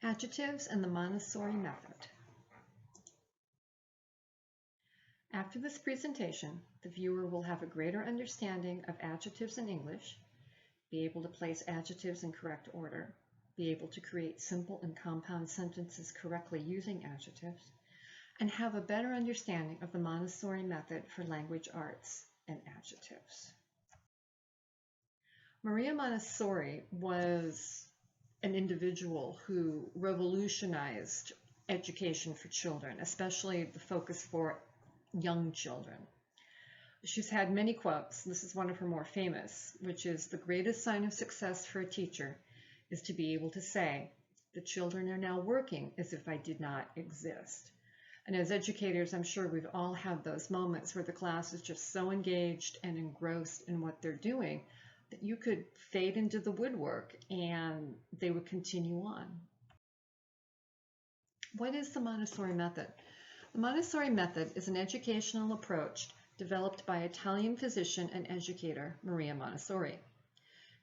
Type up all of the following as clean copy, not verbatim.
Adjectives and the Montessori method. After this presentation, the viewer will have a greater understanding of adjectives in English, be able to place adjectives in correct order, be able to create simple and compound sentences correctly using adjectives, and have a better understanding of the Montessori method for language arts and adjectives. Maria Montessori was an individual who revolutionized education for children, especially the focus for young children. She's had many quotes. This is one of her more famous, which is, "The greatest sign of success for a teacher is to be able to say, 'The children are now working as if I did not exist.'" And as educators, I'm sure we've all had those moments where the class is just so engaged and engrossed in what they're doing that you could fade into the woodwork and they would continue on. What is the Montessori method? The Montessori method is an educational approach developed by Italian physician and educator Maria Montessori.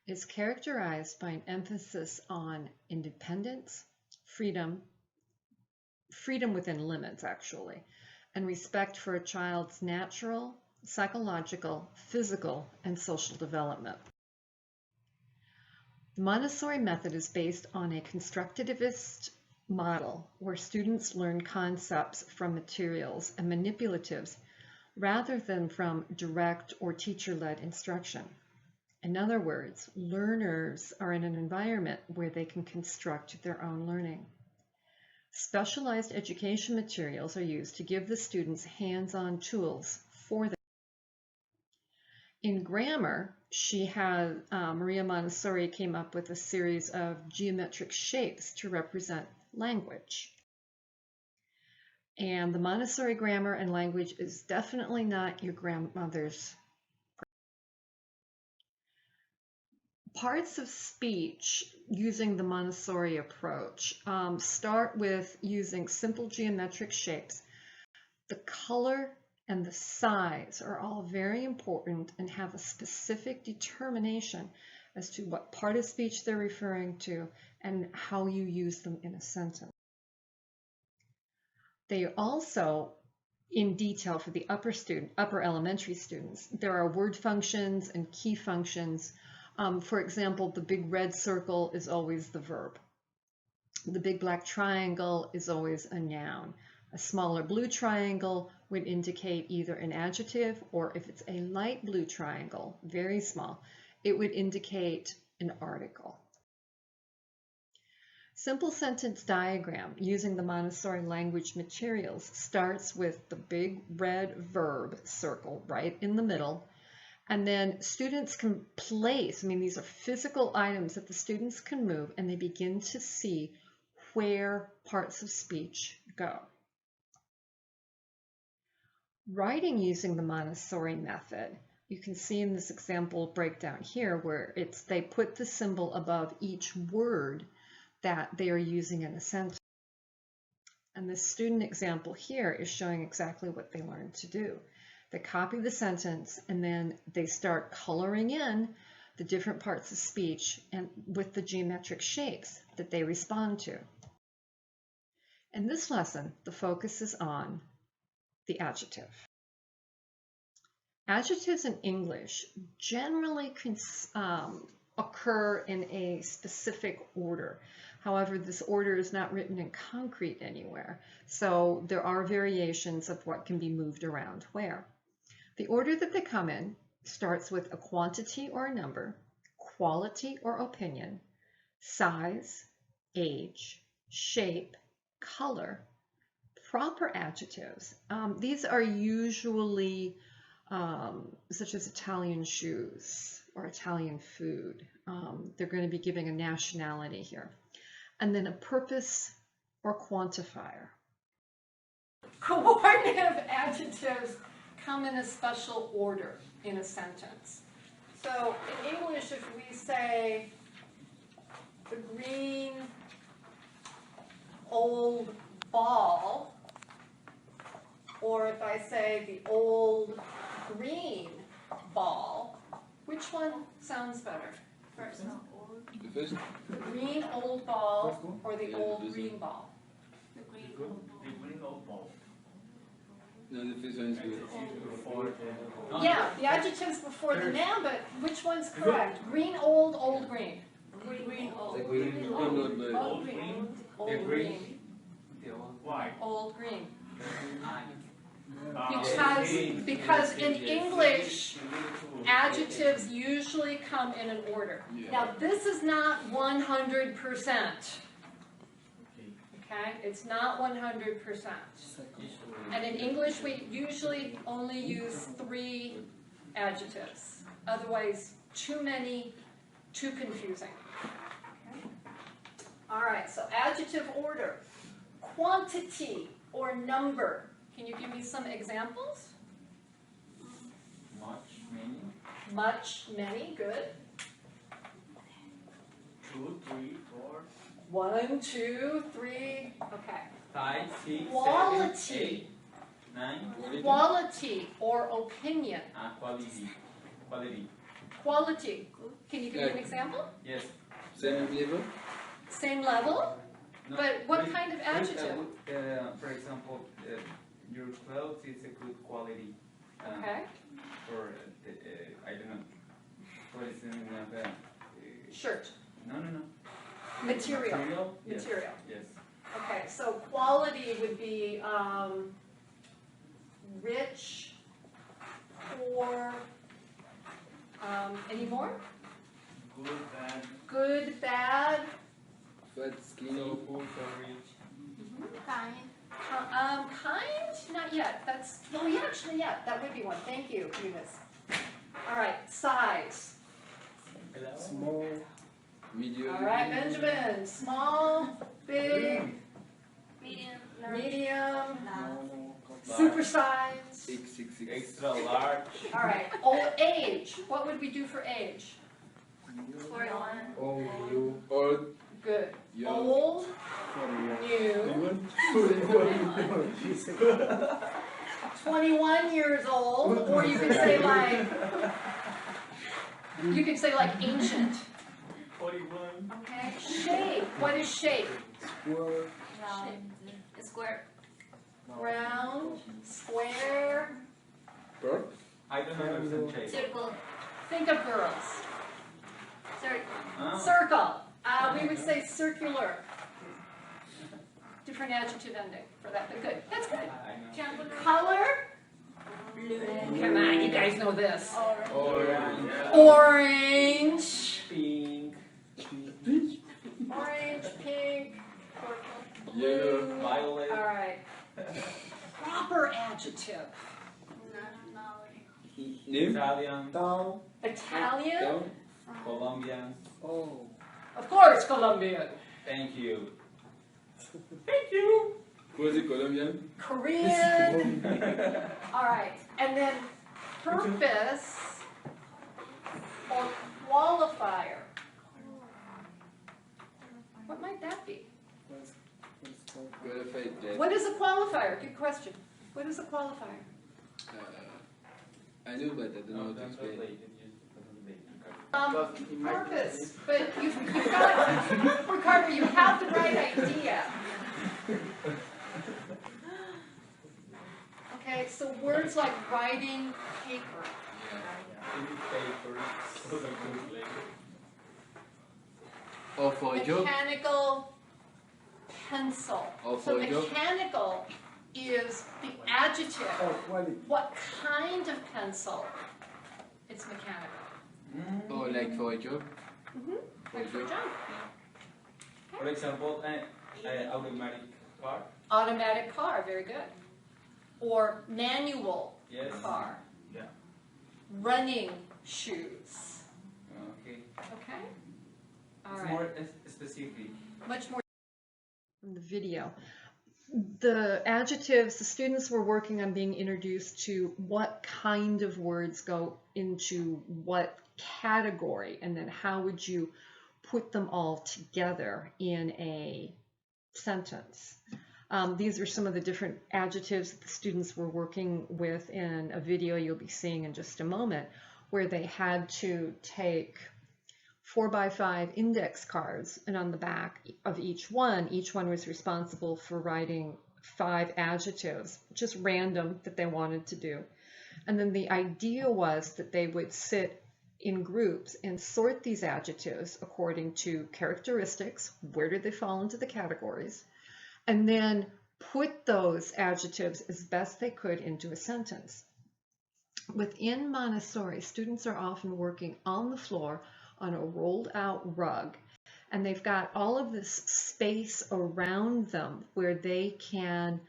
It is characterized by an emphasis on independence, freedom within limits actually, and respect for a child's natural, psychological, physical, and social development. The Montessori method is based on a constructivist model where students learn concepts from materials and manipulatives rather than from direct or teacher-led instruction. In other words, learners are in an environment where they can construct their own learning. Specialized education materials are used to give the students hands-on tools for them. In grammar, Maria Montessori came up with a series of geometric shapes to represent language. And the Montessori grammar and language is definitely not your grandmother's. Parts of speech using the Montessori approach start with using simple geometric shapes. The color and the size are all very important and have a specific determination as to what part of speech they're referring to and how you use them in a sentence. They also, in detail for the upper elementary students, there are word functions and key functions. For example, the big red circle is always the verb. The big black triangle is always a noun. A smaller blue triangle would indicate either an adjective, or if it's a light blue triangle, very small, it would indicate an article. Simple sentence diagram using the Montessori language materials starts with the big red verb circle right in the middle, and then students can place, these are physical items that the students can move, and they begin to see where parts of speech go. Writing using the Montessori method, you can see in this example breakdown here where they put the symbol above each word that they are using in a sentence. And this student example here is showing exactly what they learned to do. They copy the sentence and then they start coloring in the different parts of speech and with the geometric shapes that they respond to. In this lesson, the focus is on the adjective. Adjectives in English generally occur in a specific order. However, this order is not written in concrete anywhere, so there are variations of what can be moved around where. The order that they come in starts with a quantity or a number, quality or opinion, size, age, shape, color, proper adjectives. These are usually such as Italian shoes or Italian food. They're going to be giving a nationality here. And then a purpose or quantifier. Coordinative adjectives come in a special order in a sentence. So in English, if we say the green old ball, or if I say the old green ball, which one sounds better? First. The first? The green old ball or the old green ball? The green old ball. No, the first one is good. Yeah, the adjective's before the noun, but which one's correct? Green old, old green. Green old. The green old Old green. Old green. Why? Old green. Uh, Because in English, adjectives usually come in an order. Yeah. Now, this is not 100%. Okay? It's not 100%. And in English, we usually only use 3 adjectives. Otherwise, too many, too confusing. Okay? All right, so adjective order. Quantity or number. Can you give me some examples? Much, many. Much, many, good. 2, 3, 4. 1, 2, 3, okay. 5, 6, Quality. 7, 8, 9. Quality or opinion. Quality. Quality. Quality. Can you give me an example? Yes. Same level? Same level? No, But what wait, kind of wait, adjective? For example, your clothes is a good quality. Okay. For I don't know. For example, Shirt. no. Material. Yes. Material. Yes. Okay, so quality would be rich, poor, any more? Good, bad. Good, bad, Fat, skinny. So poor, so rich. kind, not yet. That's, oh yeah, actually, yeah, that would be one. Thank you, Eunice. All right, size. Small. Medium. All right, Benjamin, small, big, medium, supersize. X. Extra large. All right, old age. What would we do for age? 41. Old. Good. Young. Old, new, 21 years old, or you could say like ancient. 41. Okay. Shape. What is shape? Square. Round, square. Bird. I don't understand shape. Circle. Think of girls. Circle. Circle. We would say circular. Different adjective ending for that, but good. That's good. I know. Color. Blue. Come on, you guys know this. Orange. Orange. Pink. Orange, pink, Yellow. blue. Violet. All right. Proper adjective. Name. Italian. Italian. Down. Colombian. Of course, Colombian. Thank you. Thank you. Was it Colombian? Korean. All right. And then purpose or qualifier. What might that be? Qualified that. What is a qualifier? Good question. What is a qualifier? I know, but I don't know how to explain. Purpose. But you've got, Ricardo, you have the right idea. Okay, so words like writing paper. Or for a job. Mechanical pencil. Or So for a job. mechanical is the adjective. What kind of pencil? It's mechanical. Or like for a job. Like for a job. For example, automatic car. Automatic car, very good. Or manual Yes. car. Yeah. Running shoes. Okay. Okay? All It's right. more specific. Much more. From the video. The adjectives, the students were working on being introduced to what kind of words go into what category, and then how would you put them all together in a sentence. These are some of the different adjectives that the students were working with in a video you'll be seeing in just a moment, where they had to take 4x5 index cards, and on the back of each one was responsible for writing 5 adjectives, just random, that they wanted to do. And then the idea was that they would sit in groups and sort these adjectives according to characteristics, where do they fall into the categories, and then put those adjectives as best they could into a sentence. Within Montessori, students are often working on the floor on a rolled out rug, and they've got all of this space around them where they can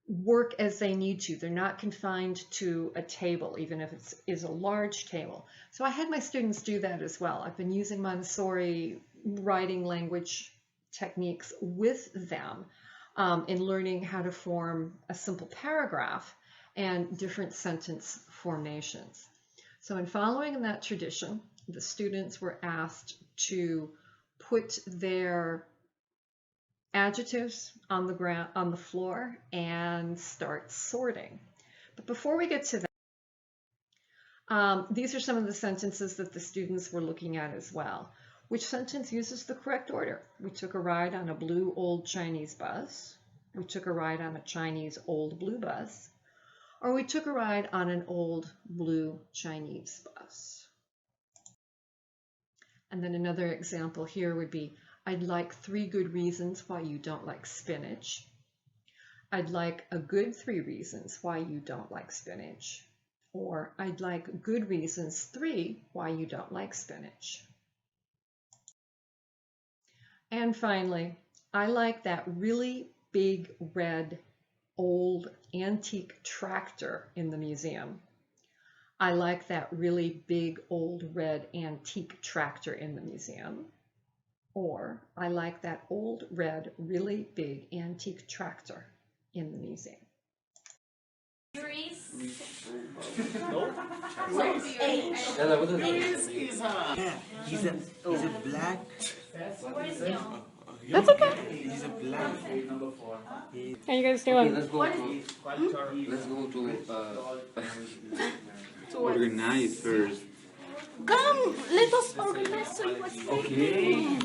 work as they need to. They're not confined to a table, even if it is a large table. So I had my students do that as well. I've been using Montessori writing language techniques with them in learning how to form a simple paragraph and different sentence formations. So in following that tradition, the students were asked to put their adjectives on the floor and start sorting. But before we get to that, these are some of the sentences that the students were looking at as well. Which sentence uses the correct order? We took a ride on a blue old Chinese bus. We took a ride on a Chinese old blue bus. Or we took a ride on an old blue Chinese bus. And then another example here would be, I'd like 3 good reasons why you don't like spinach. I'd like a good 3 reasons why you don't like spinach. Or I'd like good reasons 3 why you don't like spinach. And finally, I like that really big red old antique tractor in the museum. I like that really big old red antique tractor in the museum. Or I like that old red really big antique tractor in the museum. He's a black. That's okay. He's a black. How you guys doing? Let's go to Organize first. Come, let us organize so you can see.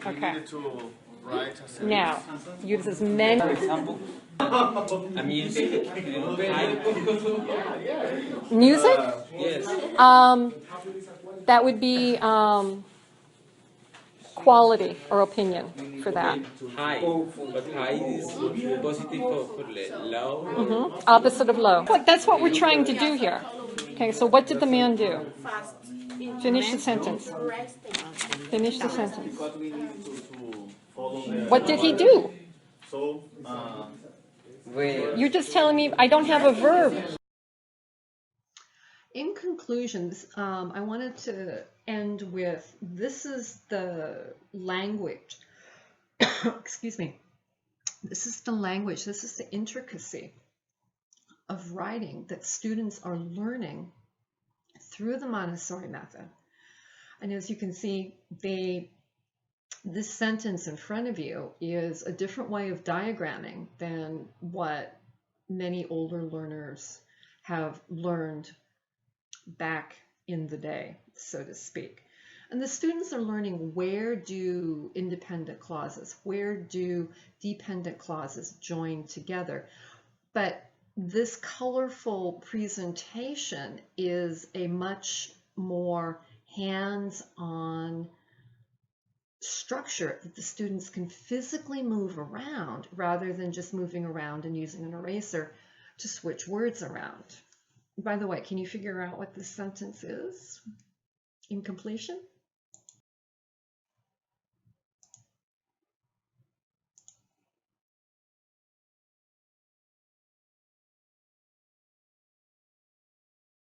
Okay. Okay. Now, use as many. For example, a music. Music? Yes. That would be quality or opinion for that. High, but high is positive for low. Opposite of low. That's what we're trying to do here. Okay, so what did the man do? Fast. Finish the sentence. Resting. Finish the sentence. Because we need to follow the. What did he do? So, You're just telling me I don't have a verb. In conclusion, I wanted to end with, this is the language. Excuse me. This is the language, this is the intricacy of writing that students are learning through the Montessori method. And as you can see, this sentence in front of you is a different way of diagramming than what many older learners have learned back in the day, so to speak. And the students are learning, where do independent clauses, where do dependent clauses join together. But this colorful presentation is a much more hands-on structure that the students can physically move around rather than just moving around and using an eraser to switch words around. By the way, can you figure out what this sentence is in completion?